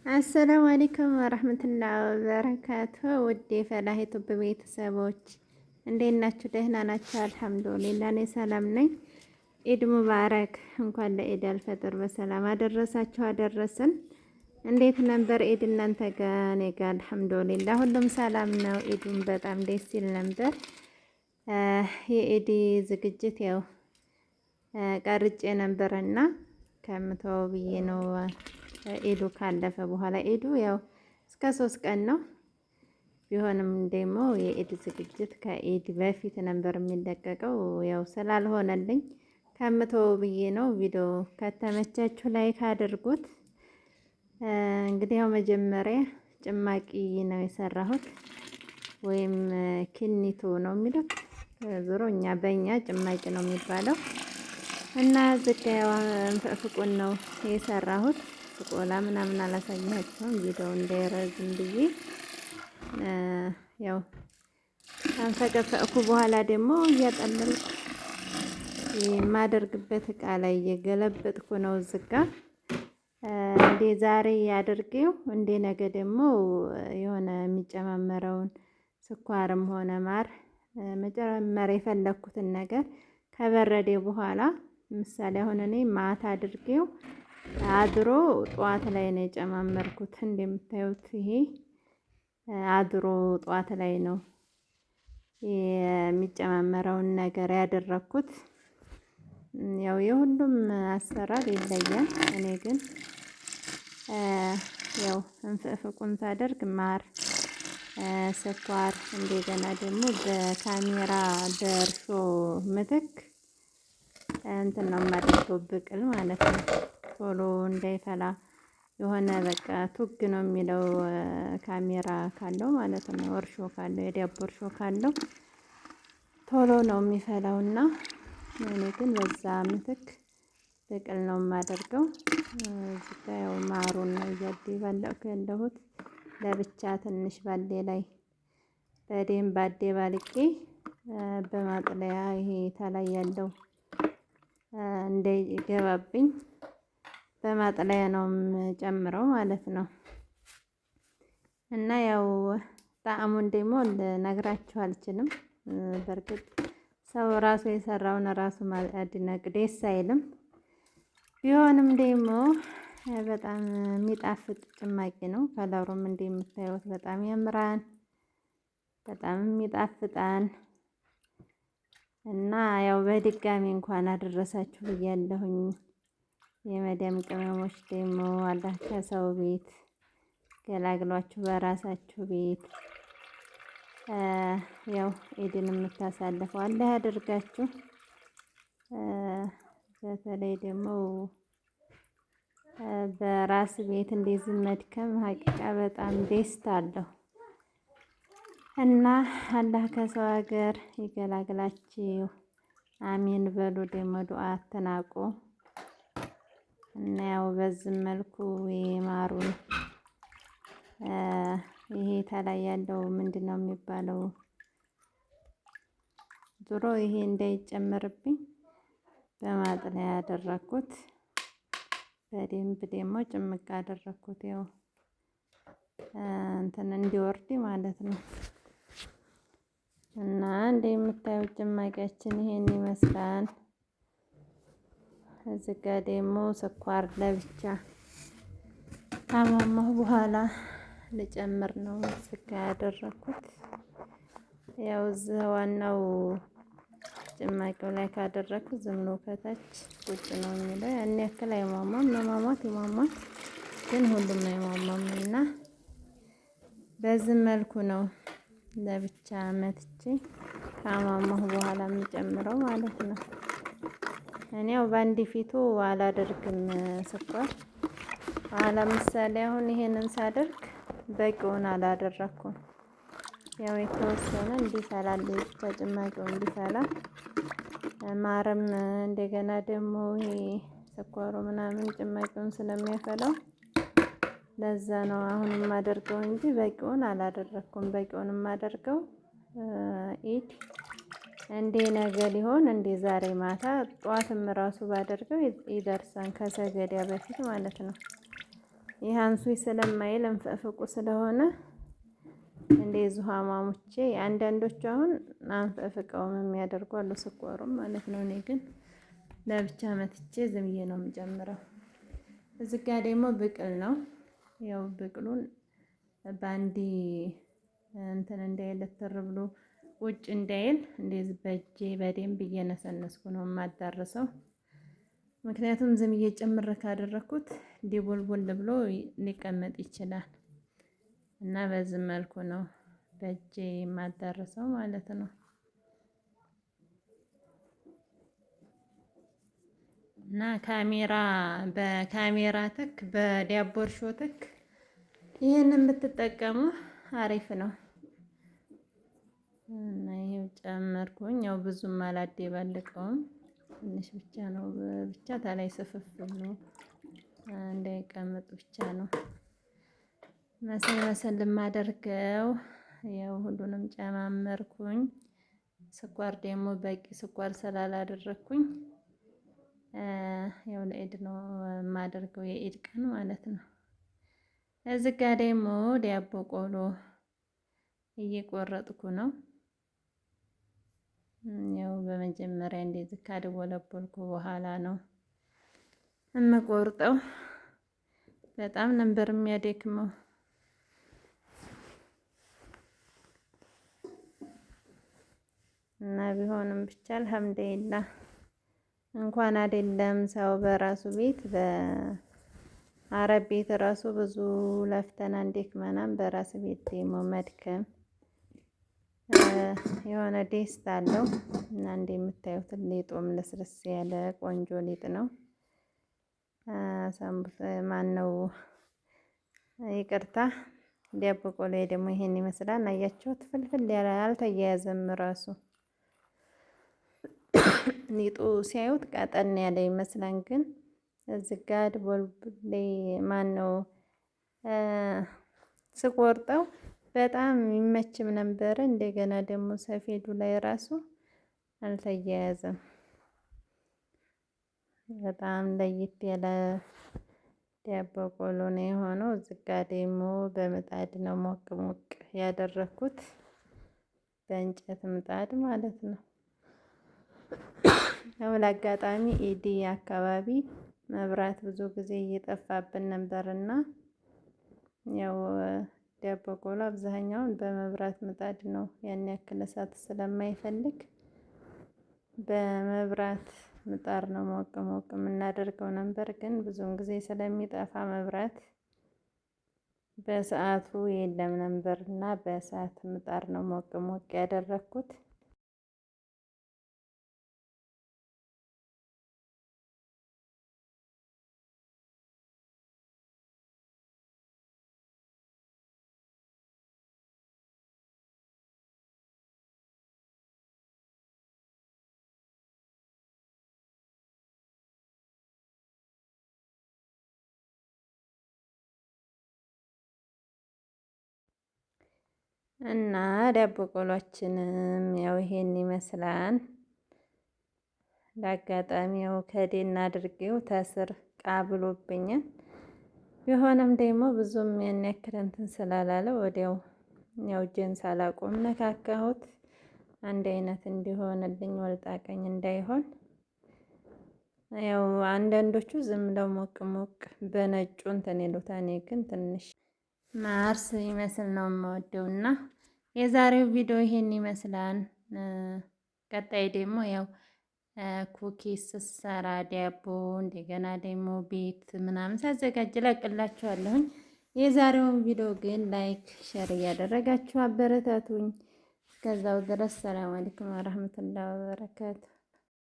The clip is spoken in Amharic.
አሰላሙ አለይኩም ወረህመቱላሂ ወበረካቱ። ውድ የፈላህ ዩቲዩብ ቤተሰቦች እንዴት ናችሁ? ደህና ናችሁ? አልሐምዱሊላህ እኔ ሰላም ነኝ። ኢድ ሙባረክ። እንኳን ለኢድ አልፈጥር በሰላም አደረሳችሁ አደረሰን። እንዴት ነበር ኢድ እናንተ ጋር? እኔ ጋር አልሐምዱሊላህ ሁሉም ሰላም ነው። ኢዱን በጣም ደስ ይል ነበር። የኢድ ዝግጅት ያው ቀርጬ ነበርና ከምተው ብዬ ነው። ኢዱ ካለፈ በኋላ ኢዱ ያው እስከ 3 ቀን ነው። ቢሆንም ደግሞ የኢድ ዝግጅት ከኢድ በፊት ነበር የሚለቀቀው። ያው ስላልሆነልኝ ከምተው ብዬ ነው። ቪዲዮ ከተመቻችሁ ላይክ አድርጉት። እንግዲህ ያው መጀመሪያ ጭማቂ ነው የሰራሁት ወይም ኪኒቶ ነው የሚሉት። ዞሮ በእኛ ጭማቂ ነው የሚባለው እና ዝጋያዋ ፍቁን ነው የሰራሁት። ፍቆላ ምናምን አላሳያቸውም ቪዲዮ እንዳይረዝም ብዬ ያው አንፈቀፈቁ በኋላ ደግሞ እያጠለልኩ የማደርግበት እቃ ላይ እየገለበጥኩ ነው። ዝጋ እንዴ ዛሬ ያደርገው እንዴ ነገ ደግሞ የሆነ የሚጨማመረውን ስኳርም ሆነ ማር መጨመር የፈለኩትን ነገር ከበረዴ በኋላ ምሳሌ አሁን እኔ ማታ አድርጌው አድሮ ጧት ላይ ነው የጨማመርኩት። እንደምታዩት ይሄ አድሮ ጧት ላይ ነው የሚጨማመረውን ነገር ያደረኩት። ያው የሁሉም አሰራር ይለያል። እኔ ግን ያው እንፍቅፍቁን ሳደርግ ማር፣ ስኳር እንደገና ደግሞ በካሜራ በእርሾ ምትክ እንትን ነው የማደርገው ብቅል ማለት ነው። ቶሎ እንዳይፈላ የሆነ በቃ ቱግ ነው የሚለው ካሜራ ካለው ማለት ነው። እርሾ ካለው የዳቦ እርሾ ካለው ቶሎ ነው የሚፈላውና እኔ ግን በዛ ምትክ ብቅል ነው የማደርገው። እዚህ ጋር ያው ማሩን ነው እያደባለቅኩ ያለሁት ለብቻ ትንሽ ባሌ ላይ በደንብ አደባልቄ በማጥለያ ይሄ ተላይ ያለው እንዳይገባብኝ በማጥለያ ነው የምጨምረው ማለት ነው። እና ያው ጣዕሙን ደግሞ ልነግራችሁ አልችልም። በርግጥ ሰው ራሱ የሰራውን ራሱ ማድነቅ ደስ አይልም። ቢሆንም ደግሞ በጣም የሚጣፍጥ ጭማቂ ነው። ከለሩም እንደምታዩት በጣም ያምራል፣ በጣም ይጣፍጣል። እና ያው በድጋሚ እንኳን አደረሳችሁ ብያለሁኝ። የመዳም ቅመሞች ደግሞ አላህ ከሰው ቤት ገላግሏችሁ በራሳችሁ ቤት ያው ኢድን የምታሳልፈው አላህ ያደርጋችሁ። በተለይ ደግሞ በራስ ቤት እንደዚህ መድከም ሀቂቃ በጣም ደስታ አለው እና አላህ ከሰው ሀገር ይገላግላችሁ። አሚን በሉ። ደግሞ ዱአ አትናቁ። እና ያው በዚህ መልኩ የማሩን ይሄ ተላይ ያለው ምንድነው የሚባለው? ዞሮ ይሄ እንዳይጨመርብኝ በማጥለያ ያደረኩት በደንብ ደግሞ ጭምቅ አደረኩት። ያው እንትን እንዲወርድ ማለት ነው። እና እንደምታዩት ጭማቂያችን ይሄን ይመስላል። እዚህ ጋር ደግሞ ስኳር ለብቻ ካሟሟሁ በኋላ ልጨምር ነው ስጋ ያደረኩት። ያው እዚህ ዋናው ጭማቂው ላይ ካደረኩት ዝም ብሎ ከታች ቁጭ ነው የሚለው። ያን ያክል አይሟሟም። ለማሟት ይሟሟል ግን ሁሉም አይሟሟም። እና በዚህ መልኩ ነው ለብቻ መትቼ ካሟሟሁ በኋላ የምጨምረው ማለት ነው። እኔ ያው በአንድ ፊቱ አላደርግም ስኳር። ለምሳሌ አሁን ይሄንን ሳደርግ በቂውን አላደረኩም። ያው የተወሰነ እንዲፈላልኝ ብቻ ጭማቂው እንዲፈላ ማርም እንደገና ደግሞ ይሄ ስኳሩ ምናምን ጭማቂውን ስለሚያፈላው ለዛ ነው አሁን የማደርገው እንጂ በቂውን አላደረኩም። በቂውን የማደርገው ኢድ እንዴ ነገ ሊሆን እንዴ ዛሬ ማታ ጧትም ራሱ ባደርገው ይደርሳል ከሰገዳ በፊት ማለት ነው። ይህ አንሱኝ ስለማይል እንፈፍቁ ስለሆነ እንደዚሁ አሟሙቼ አንዳንዶቹ አሁን አንፈፍቀውም የሚያደርጉ አሉ፣ ስኳሩም ማለት ነው። እኔ ግን ለብቻ መትቼ ዝም ብዬ ነው የምጨምረው። እዚህ ጋ ደግሞ ብቅል ነው። ያው ብቅሉን ባንዲ እንትን እንዳይል ትር ብሎ ውጭ እንዳይል እንደዚህ በእጄ በደንብ እየነሰነስኩ ነው የማዳርሰው። ምክንያቱም ዝም ብዬ ጭምር ካደረኩት ዲቦልቦል ብሎ ሊቀመጥ ይችላል እና በዚህ መልኩ ነው በእጄ የማዳርሰው ማለት ነው። እና በካሜራ ትክ በዳቦ እርሾ ትክ ይህንን ብትጠቀሙ አሪፍ ነው። እና ይሄው ጨመርኩኝ። ያው ብዙም አላደባልቀውም፣ ትንሽ ብቻ ነው ብቻ ታላይ ስፍፍ ብሎ እንዳይቀመጥ ብቻ ነው መሰል የማደርገው። ያው ሁሉንም ጨማመርኩኝ። ስኳር ደግሞ በቂ ስኳር ስላላደረኩኝ ያው ለኢድ ነው የማደርገው፣ የኢድ ቀን ማለት ነው። እዚህ ጋ ደግሞ ዳቦ ቆሎ እየቆረጥኩ ነው። ያው በመጀመሪያ እንደዚህ ካደወለቦልኩ በኋላ ነው የምቆርጠው። በጣም ነበር የሚያደክመው እና ቢሆንም ብቻ አልሐምዱሊላህ እንኳን አይደለም ሰው በራሱ ቤት በአረብ ቤት ራሱ ብዙ ለፍተን ደክመናል። በራስ ቤት ደግሞ መድከም የሆነ ደስታ አለው እና እንደምታዩት ሊጡም ልስልስ ያለ ቆንጆ ሊጥ ነው። ሳምቡሳ ማነው ይቅርታ፣ ዳቦ ቆሎዬ ደግሞ ይሄን ይመስላል። አያችሁት? ፍልፍል ያለ አልተያያዘም ራሱ ሊጡ ሲያዩት ቀጠን ያለ ይመስላል፣ ግን እዚህ ጋር ቦልቡሌ ማነው ስቆርጠው በጣም ይመችም ነበረ። እንደገና ደግሞ ሰፌዱ ላይ ራሱ አልተያያዘም። በጣም ለየት ያለ ዳቦ ቆሎ ነው የሆነው። እዚህ ጋ ደግሞ በምጣድ ነው ሞቅ ሞቅ ያደረኩት፣ በእንጨት ምጣድ ማለት ነው። ያው ለአጋጣሚ ኢዲ አካባቢ መብራት ብዙ ጊዜ እየጠፋብን ነበርና ያው ዳቦ ቆሎ አብዛኛውን በመብራት ምጣድ ነው፣ ያን ያክል እሳት ስለማይፈልግ በመብራት ምጣድ ነው ሞቅ ሞቅ የምናደርገው ነበር። ግን ብዙውን ጊዜ ስለሚጠፋ መብራት በሰዓቱ የለም ነበርና በእሳት ምጣድ ነው ሞቅ ሞቅ ያደረኩት። እና ዳቦ ቆሏችንም ያው ይሄን ይመስላል። ለአጋጣሚ ያው ከዴን አድርጌው ተስር ቃ ብሎብኛል። ቢሆንም ደግሞ ብዙም ያን ያክል እንትን ስላላለ ወዲያው ያው እጄን ሳላቆም ነካካሁት፣ አንድ አይነት እንዲሆንልኝ ወልጣቀኝ እንዳይሆን። ያው አንዳንዶቹ ዝም ብለው ሞቅ ሞቅ በነጩ እንትን ይሉታል። እኔ ግን ትንሽ ማርስ ይመስል ነው የምወደውና የዛሬው ቪዲዮ ይሄን ይመስላል። ቀጣይ ደግሞ ያው ኩኪስ ስሰራ ዳቦ እንደገና ደግሞ ቤት ምናምን ሳዘጋጅ እለቅላችኋለሁኝ። የዛሬውን ቪዲዮ ግን ላይክ ሼር እያደረጋችሁ አበረታቱኝ። እስከዛው ድረስ ሰላም አለይኩም ወራህመቱላሂ ወበረካቱ።